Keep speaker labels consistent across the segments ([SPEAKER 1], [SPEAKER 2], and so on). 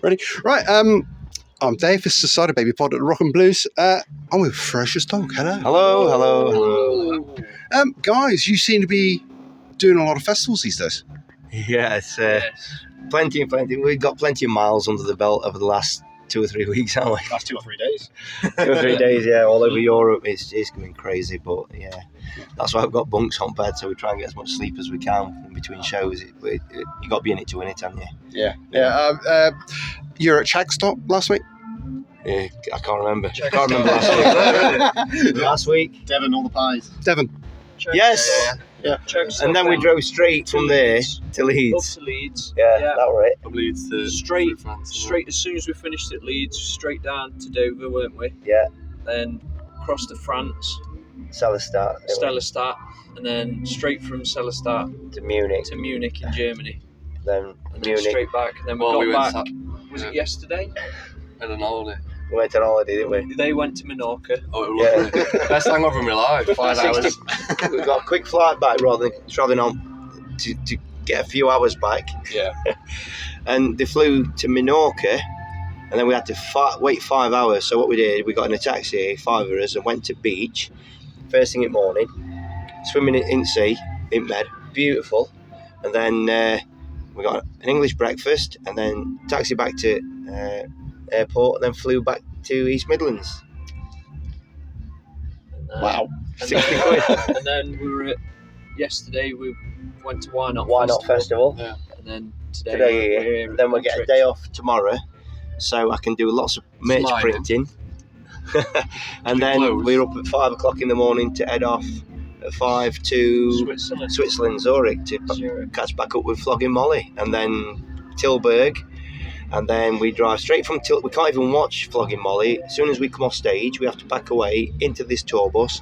[SPEAKER 1] Ready? Right. I'm Dave. This is the Cyderbaby pod at the Rock and Blues. I'm with Ferocious Dog. Hello.
[SPEAKER 2] Hello.
[SPEAKER 1] Guys, you seem to be doing a lot of festivals these days.
[SPEAKER 2] Yes. Plenty. We've got plenty of miles under the belt over the last 2 or 3 weeks, haven't we?
[SPEAKER 3] Last 2 or 3 days.
[SPEAKER 2] 2 or 3 days, yeah, all over Europe. It's going crazy, but yeah, that's why I've got bunks on bed, so we try and get as much sleep as we can in between shows. You got to be in it to win it, haven't you?
[SPEAKER 1] Yeah. You're at Shagstop last week.
[SPEAKER 2] Yeah, I can't remember. last week. Last week.
[SPEAKER 3] Devon, all the pies.
[SPEAKER 1] Devon.
[SPEAKER 2] Yes.
[SPEAKER 1] Yeah.
[SPEAKER 2] And then we drove straight from there to Leeds.
[SPEAKER 4] Up to Leeds.
[SPEAKER 2] Yeah, that was it.
[SPEAKER 5] From Leeds to
[SPEAKER 4] Straight
[SPEAKER 5] France.
[SPEAKER 4] as soon as we finished at Leeds, straight down to Dover, weren't we?
[SPEAKER 2] Yeah.
[SPEAKER 4] Then across to France,
[SPEAKER 2] Sellerstadt.
[SPEAKER 4] Stellestadt, and then straight from Stellestadt
[SPEAKER 2] To Munich.
[SPEAKER 4] to Munich in Germany,
[SPEAKER 2] Then
[SPEAKER 4] and then
[SPEAKER 2] Munich.
[SPEAKER 4] straight back. And then
[SPEAKER 5] Well,
[SPEAKER 4] we
[SPEAKER 5] we
[SPEAKER 4] got
[SPEAKER 5] went
[SPEAKER 4] back. Was it yesterday?
[SPEAKER 5] I don't know.
[SPEAKER 2] We went on holiday, didn't we?
[SPEAKER 4] They went to Menorca.
[SPEAKER 5] Oh, it was lovely. Best hangover in my life. 5 hours.
[SPEAKER 2] We got a quick flight back rather than travelling on to get a few hours back.
[SPEAKER 5] Yeah.
[SPEAKER 2] And they flew to Menorca, and then we had to wait 5 hours. So what we did, we got in a taxi, 5 of us, and went to beach first thing in the morning, swimming in sea, in bed, beautiful. And then we got an English breakfast, and then taxi back to airport, and then flew back to East Midlands.
[SPEAKER 1] Wow.
[SPEAKER 2] 60 quid.
[SPEAKER 4] And then we were at yesterday. We went to Why Not
[SPEAKER 2] Why Not Festival.
[SPEAKER 5] Yeah.
[SPEAKER 4] And then today
[SPEAKER 2] Today,
[SPEAKER 4] we're here.
[SPEAKER 2] then we'll get a day off tomorrow, so I can do lots of merch
[SPEAKER 5] Sliding.
[SPEAKER 2] printing. And then
[SPEAKER 5] clothes.
[SPEAKER 2] we're up at 5 o'clock in the morning to head off at 5 to Switzerland, Zurich, to catch back up with Flogging Molly, and then Tilburg. And then we drive straight from we can't even watch Flogging Molly. As soon as we come off stage, we have to pack away into this tour bus,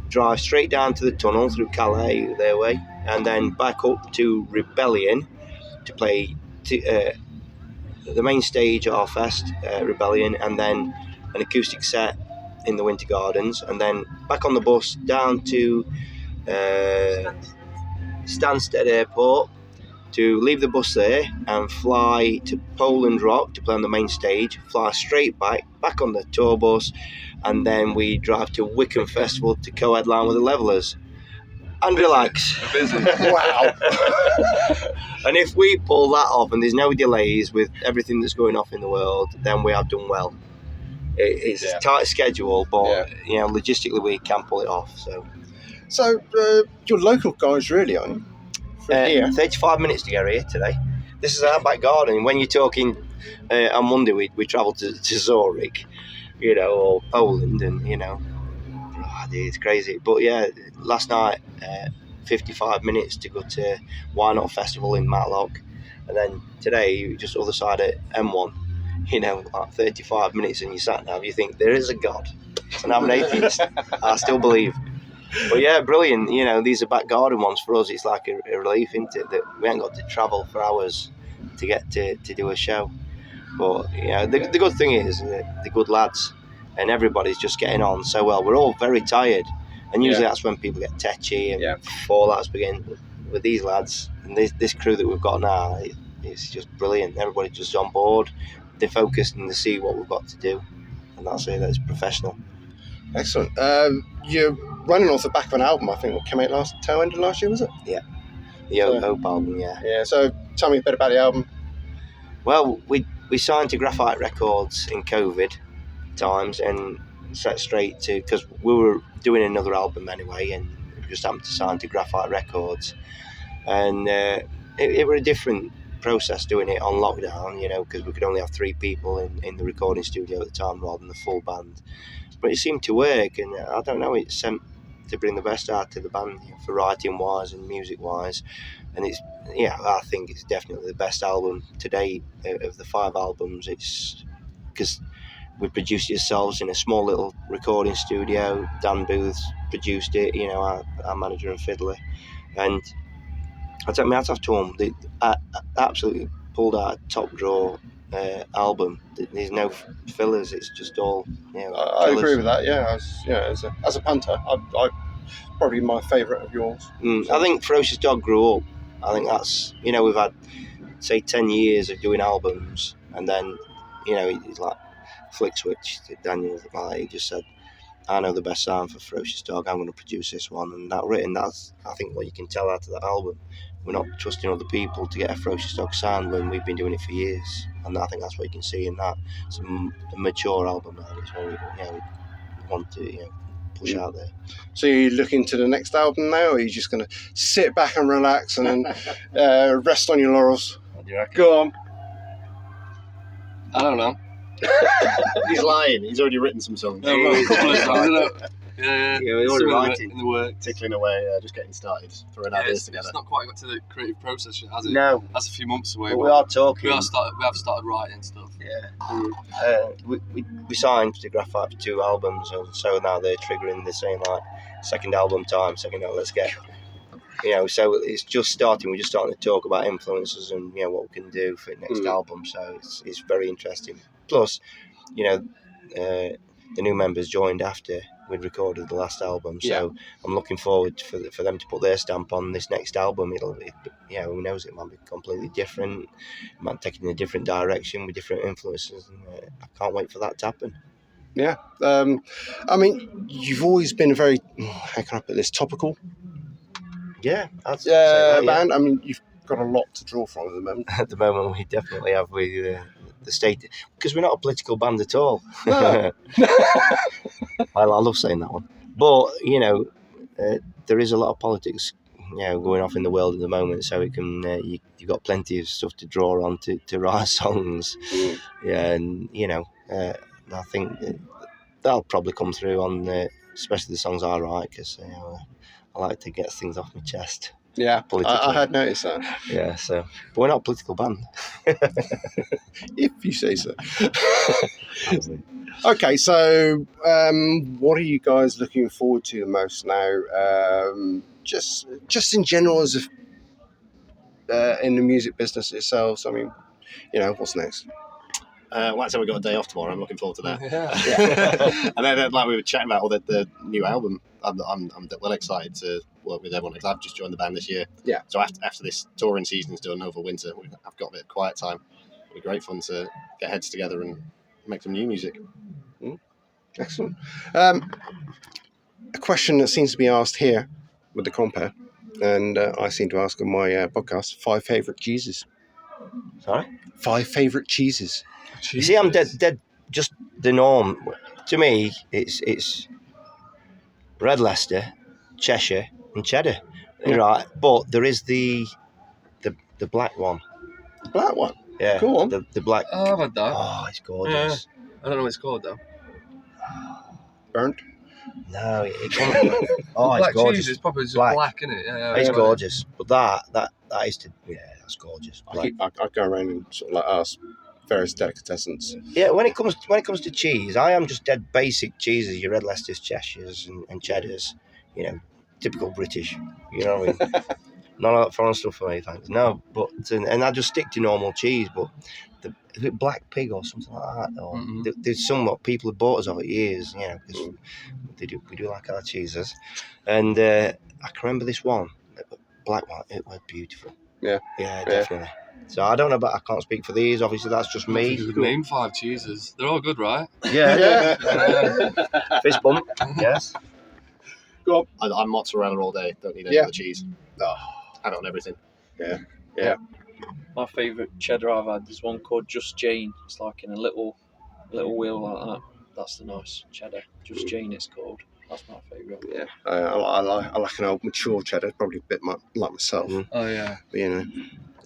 [SPEAKER 2] drive straight down to the tunnel through Calais their way, and then back up to Rebellion to play the main stage at our fest, Rebellion, and then an acoustic set in the Winter Gardens, and then back on the bus down to Stansted Airport to leave the bus there and fly to Poland Rock to play on the main stage, fly straight back on the tour bus, and then we drive to Wickham Festival to co-headline with the Levellers and relax.
[SPEAKER 1] Wow.
[SPEAKER 2] And if we pull that off and there's no delays with everything that's going off in the world, then we have done well. It's a tight schedule, but logistically we can pull it off.
[SPEAKER 1] So you're local guys, really, aren't you? From here.
[SPEAKER 2] 35 minutes to get here today. This is our back garden. When you're talking on Monday, we travelled to Zurich, or Poland, and it's crazy. But yeah, last night, 55 minutes to go to Why Not Festival in Matlock, and then today just other side of M1. Like 35 minutes and you sat nav, you think there is a God, and I'm an atheist. I still believe. But yeah, brilliant. These are back garden ones for us. It's like a relief, isn't it, that we ain't got to travel for hours to get to do a show. But the good thing is the good lads and everybody's just getting on so well. We're all very tired, and usually that's when people get tetchy and fallouts begin. With these lads and this crew that we've got now, it's just brilliant. Everybody's just on board. They're focused and they see what we've got to do, and that's it. That's professional.
[SPEAKER 1] Excellent. You're running off the back of an album, I think, that came out tail end of last year, was it?
[SPEAKER 2] Yeah. The Hope album, yeah.
[SPEAKER 1] Yeah, so tell me a bit about the album.
[SPEAKER 2] Well, we signed to Graphite Records in COVID times and set straight to, because we were doing another album anyway, and we just happened to sign to Graphite Records. And it was a different process doing it on lockdown, because we could only have 3 people in the recording studio at the time rather than the full band. But it seemed to work, and I don't know, it seemed to bring the best out of the band for writing wise and music wise. And I think it's definitely the best album to date of the 5 albums. It's because we produced it ourselves in a small little recording studio. Dan Booth produced it, our manager and fiddler. And I take my hat off to them. They absolutely pulled out a top draw album. There's no fillers. It's just all.
[SPEAKER 1] I agree with that. Yeah, as a punter, I probably my favourite of yours.
[SPEAKER 2] I think Ferocious Dog grew up. I think that's we've had say 10 years of doing albums, and then he's like flick switch to Daniel. Like he just said, I know the best sound for Ferocious Dog. I'm going to produce this one, and that's I think what you can tell out of that album. We're not trusting other people to get a Ferocious Dog sound when we've been doing it for years, and I think that's what you can see in that. It's a mature album now. It's what we want to push out there.
[SPEAKER 1] So you're looking to the next album now, or are you just going to sit back and relax and then rest on your laurels?
[SPEAKER 2] What do you reckon?
[SPEAKER 1] Go on.
[SPEAKER 5] I don't know.
[SPEAKER 3] He's lying. He's already written some songs.
[SPEAKER 5] Yeah, well, a couple of songs, isn't it? Yeah,
[SPEAKER 2] we're already writing.
[SPEAKER 5] in the work.
[SPEAKER 3] Tickling away, just getting started, throwing ideas together.
[SPEAKER 5] It's not quite got to the creative process yet, has it?
[SPEAKER 2] No,
[SPEAKER 5] That's a few months away.
[SPEAKER 2] but we are talking.
[SPEAKER 5] We have started writing stuff.
[SPEAKER 2] Yeah. We signed to Graphite for 2 albums, and so now they're triggering the same like second album time. Let's get. So it's just starting. We're just starting to talk about influences and what we can do for the next album. So it's very interesting. Plus, the new members joined after we'd recorded the last album. So I'm looking forward for them to put their stamp on this next album. Who knows, it might be completely different. It might take it in a different direction with different influences. And I can't wait for that to happen.
[SPEAKER 1] Yeah. I mean, you've always been very, how can I put this, topical
[SPEAKER 2] Yeah, that's
[SPEAKER 1] band. I mean, you've got a lot to draw from at the moment.
[SPEAKER 2] At the moment, we definitely have with the state, because we're not a political band at all.
[SPEAKER 1] No.
[SPEAKER 2] I love saying that one, but there is a lot of politics, going off in the world at the moment. So it can you've got plenty of stuff to draw on to write songs. Yeah, and I think that'll probably come through on especially the songs I write, because I like to get things off my chest.
[SPEAKER 1] Yeah, I had noticed that.
[SPEAKER 2] Yeah, but we're not a political band.
[SPEAKER 1] If you say so. Okay, so what are you guys looking forward to the most now? Just in general, as if in the music business itself. I mean, what's next?
[SPEAKER 3] Like I said, we've got a day off tomorrow. I'm looking forward to that.
[SPEAKER 5] Yeah.
[SPEAKER 3] And then, like we were chatting about all the new album, I'm well excited to work with everyone, because I've just joined the band this year.
[SPEAKER 1] Yeah.
[SPEAKER 3] So after this touring season's done over winter, I've got a bit of quiet time. It'll be great fun to get heads together and make some new music.
[SPEAKER 1] Excellent. A question that seems to be asked here with the compare, and I seem to ask on my podcast: 5 favourite cheeses.
[SPEAKER 2] Sorry?
[SPEAKER 1] 5 favourite cheeses.
[SPEAKER 2] You see, I'm dead. Just the norm. To me, it's Red Leicester, Cheshire, and Cheddar.
[SPEAKER 1] Yeah.
[SPEAKER 2] Right, but there is the black one.
[SPEAKER 1] The black one.
[SPEAKER 2] Yeah,
[SPEAKER 1] Go on.
[SPEAKER 2] The black.
[SPEAKER 5] Oh, I've had that.
[SPEAKER 2] Oh, it's gorgeous.
[SPEAKER 5] I don't know what it's called though.
[SPEAKER 1] Burnt.
[SPEAKER 2] No, it comes. Oh,
[SPEAKER 5] Black
[SPEAKER 2] it's gorgeous.
[SPEAKER 5] cheese is probably just
[SPEAKER 2] Black.
[SPEAKER 5] black, isn't it? Yeah,
[SPEAKER 2] It's
[SPEAKER 5] yeah.
[SPEAKER 2] gorgeous, but that is that's gorgeous. Black.
[SPEAKER 1] I go around and sort of like ask various delicatessens.
[SPEAKER 2] Yeah, when it comes to cheese, I am just dead basic cheeses. Your Red Leicesters, Cheshires, and Cheddars. Typical British. You know what I mean? None of that foreign stuff for me, thanks. No, but and I just stick to normal cheese. But is it Black Pig or something like that? Or there's somewhat people have bought us over years, because we do like our cheeses. And I can remember this one, black one. It was beautiful.
[SPEAKER 1] Yeah,
[SPEAKER 2] definitely. So I don't know, but I can't speak for these. Obviously, that's just me.
[SPEAKER 5] You could name 5 cheeses. They're all good, right?
[SPEAKER 2] Yeah. Fist bump. Yes.
[SPEAKER 3] Go on. I'm mozzarella all day. Don't need any other cheese.
[SPEAKER 1] Oh.
[SPEAKER 3] Have it on everything.
[SPEAKER 1] Yeah.
[SPEAKER 4] My favourite cheddar I've had is one called Just Jane. It's like in a little wheel like that. That's the nice cheddar. Just Jane it's called. That's my favourite.
[SPEAKER 1] Yeah. I like an old mature cheddar, probably a bit like myself.
[SPEAKER 5] Oh yeah.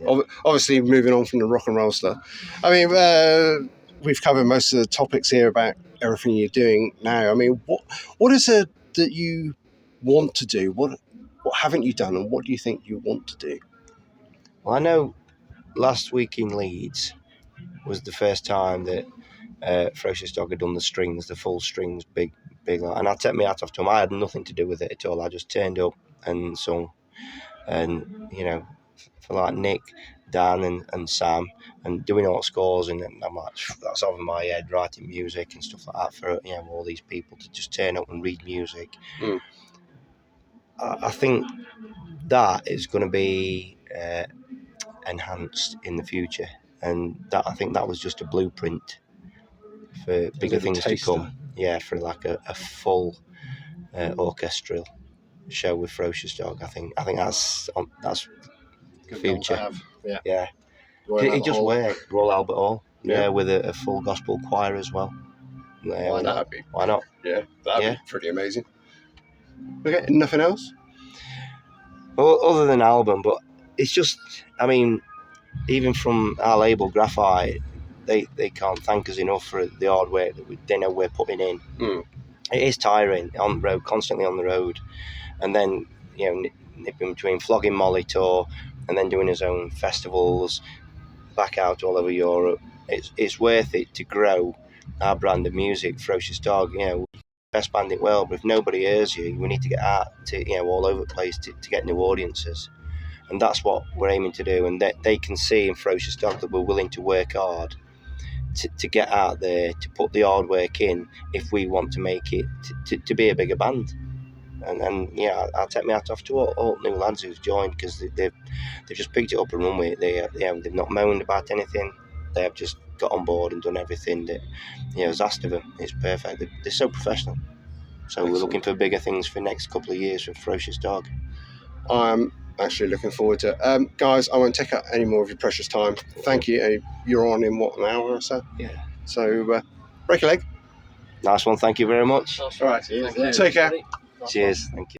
[SPEAKER 1] But, obviously moving on from the rock and roll stuff. I mean, we've covered most of the topics here about everything you're doing now. I mean, what is it that you want to do? What haven't you done, and what do you think you want to do?
[SPEAKER 2] Well, I know last week in Leeds was the first time that Ferocious Dog had done the strings, the full strings, big, and I take my hat off to him. I had nothing to do with it at all. I just turned up and sung, and for like Nick, Dan, and Sam, and doing all scores, and I'm like, that's over my head, writing music and stuff like that for all these people to just turn up and read music. I think that is going to be enhanced in the future, and that I think that was just a blueprint for bigger things to come. Yeah, for like a full orchestral show with Ferocious Dog. I think that's
[SPEAKER 3] Good goal to
[SPEAKER 2] future.
[SPEAKER 3] have. Yeah.
[SPEAKER 2] Yeah,
[SPEAKER 3] Royal
[SPEAKER 2] it
[SPEAKER 3] Albert
[SPEAKER 2] just
[SPEAKER 3] Hall.
[SPEAKER 2] worked. Royal Albert Hall.
[SPEAKER 1] Yeah.
[SPEAKER 2] Yeah, with a full gospel choir as well.
[SPEAKER 1] Why not?
[SPEAKER 2] Why not?
[SPEAKER 1] Yeah, that'd
[SPEAKER 2] Yeah.
[SPEAKER 1] be pretty amazing. Okay, nothing else?
[SPEAKER 2] Well, other than album, but it's just, I mean, even from our label Graphite, they can't thank us enough for the hard work that they know we're putting in.
[SPEAKER 1] Mm.
[SPEAKER 2] It is tiring on the road, constantly on the road, and then nipping between flogging Molly tour and then doing his own festivals back out all over Europe. It's worth it to grow our brand of music, Ferocious Dog. Best band in the world, but if nobody hears you, we need to get out to all over the place to get new audiences, and that's what we're aiming to do. And they can see in Ferocious Dog that we're willing to work hard to get out there, to put the hard work in if we want to make it to be a bigger band. And I'll take my hat off to all new lads who've joined, because they've just picked it up and run with it. They've not moaned about anything. They have just got on board and done everything that was asked of them. It's perfect. They're so professional. So
[SPEAKER 1] Excellent.
[SPEAKER 2] We're looking for bigger things for the next couple of years with Ferocious Dog.
[SPEAKER 1] I'm actually looking forward to it. Guys, I won't take up any more of your precious time. Thank you. You're on in what, an hour or so?
[SPEAKER 2] Yeah.
[SPEAKER 1] So break a leg.
[SPEAKER 2] Nice one. Thank you very much.
[SPEAKER 1] All right.
[SPEAKER 3] Cheers.
[SPEAKER 4] Thank you.
[SPEAKER 1] Take care.
[SPEAKER 4] Nice
[SPEAKER 2] Cheers. Thank you.